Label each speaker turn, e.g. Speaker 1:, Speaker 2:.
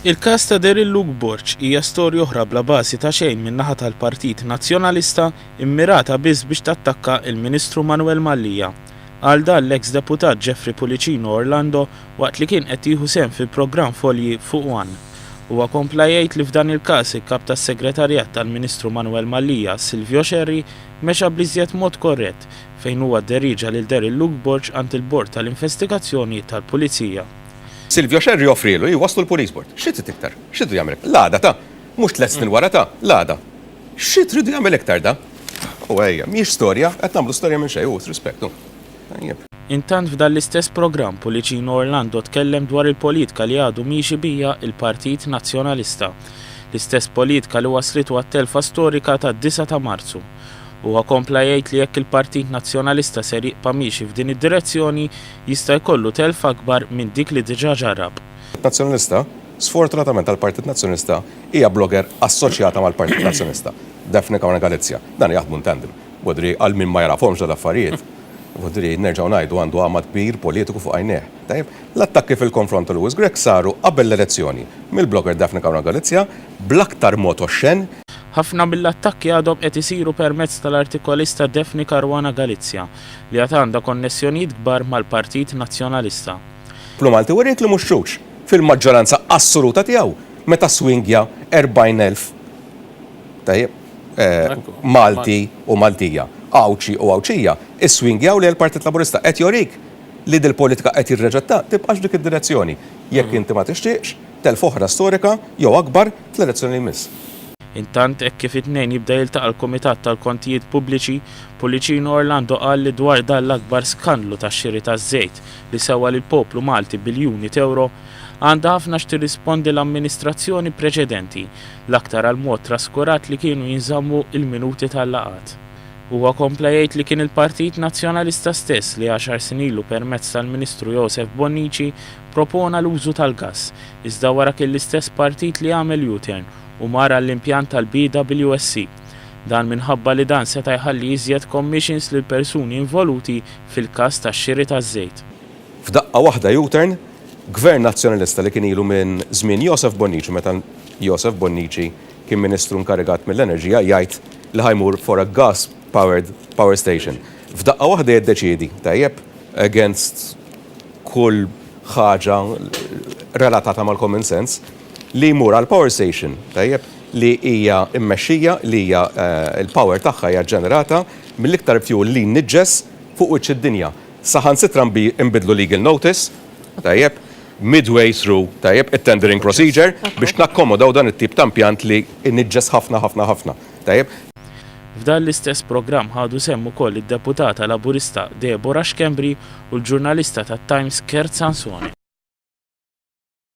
Speaker 1: Il-każ ta' Daryl Luke Borch hija storja oħra bla bażi ta' xejn min-naħa tal-Partit Nazzjonalista immirata biss biex tattakka il-Ministru Manuel Mallija. Għal dan l-eks deputat Jeffrey Pulicino Orlando waqt li kien qed jieħu sehem fil-programm Folji fuq One. Huwa kompla jgħid li f'dan il-każ il-kap tas-Segretarjat tal-Ministru Manuel Mallija, Silvio Xerri, mexa bliżjed mod korrett fejn huwa dderriġa lil Daryl Luke Borch għand il-Bord tal-Investigazzjoni tal-Pulizija.
Speaker 2: Silvio Xerri offrilu jwaslu l-Police Board. Xi trid iktar? Xi tridu jagħmel? L-għada ta' mhux 3 snin wara ta' l-għada. Xi tridu jagħmel iktar da? U ejja, mhijiex storja, qed nagħmlu storja minn xejn u rispettu.
Speaker 1: Intant f'dan l-istess programm Pulicino Orlando tkellem dwar il-politika li għadu miexi bija il-Partit Nazzjonalista. L-istess politika li waslitu għat-telfa storika ta' 9 ta' Marzu. Huwa kompla jgħid li jekk il-Partit Nazzjonalista ser jibqa' miexi f'din id-direzzjoni jista' jkollu telfa akbar minn dik li diġà ġarab.
Speaker 2: Nazzjonalista, sfortunatament tal-Partit Nazzjonalista hija blogger assoċjata mal-Partit Nazzjonalista. Daphne Caruana Galizia. Dan jaħdmu tandem. Wadri għal min ma jarafhomx dal-affarijiet. Wadri nerġgħu ngħidu għandu għamad kbir politiku fuq għajnejh. Tajjeb, l-attakki fil-konfront tal Lewis Grech saru qabel l-elezzjoni mill-blogger Daphne Caruana Galizia bl-aktar mod oxxen.
Speaker 1: Ħafna mill-attakki għadhom qed isiru permezz tal-artikolista Daphne Caruana Galizia li għad għandha konnessjonijiet kbar mal-Partit Nazzjonalista.
Speaker 2: Malti weriet li mhux xux fil-maġġoranza assoluta tiegħu meta swingja 40,000 tajjeb Malti u Maltija, Awċi u Awċija, is-swingjaw li l-Partit Laburista qed jorik li dil-politika qed jirreġetta tibqax dik id-direzzjoni. Jekk inti ma tixtieqx telf oħra storika jew akbar fl-elezzjoni li jmiss.
Speaker 1: Intant hekk kif it-tnejn jibda jiltaqa' l-Kumitat tal-Kontijiet Pubbliċi, Pulicino Orlando qal li dwar dan l-akbar skandlu tax-xiri taż-żejt li sewwa lill-poplu Malti biljuni euro għandha ħafna x'tirrispondi l-amministrazzjoni preċedenti l-aktar għal mod traskurat li kienu jinżammu il-minuti tal-laqgħat. Huwa kompla jgħid li kien il-Partit Nazzjonalista stess li 10 snin ilu permezz tal-Ministru Joseph Bonnici propona l-użu tal-gass, iżda wara kien l-istess partit li għamel U-turn u mara l-impjant tal-BWSC. Dan minħabba li dan seta' jħalli iżjed commissions lil persuni involuti fil-każ tax-xiri taż-żejt.
Speaker 2: F'daqqa waħda U-turn, Gvern Nazzjonalista li kien ilu minn żmien Joseph Bonnici, meta Joseph Bonnici kien Ministru nkarigat mill-Enerġija jgħid li ħajmur for a gas-powered power station. F'daqqa waħda jiddeċiedi, tajjeb, against kull ħaġa relatata mal-common sense, li jmur għal power station, tajjeb, li hija immexxija, li hija il-power tagħha hija ġenerata mill-iktar fuel li nniġġes fuq wiċċ id-dinja. Saħansitra nbidlu legal notice, tajjeb, midway through, tajjeb, it-tendering procedure biex nakkomodaw dan it-tip ta' impjant li nniġġes ħafna, tajjeb.
Speaker 1: F'dan l-istess programm ħadu sehem ukoll id-deputata Laburista Deborah Xkembri u l-ġurnalista tat-Times Kert Sansoni.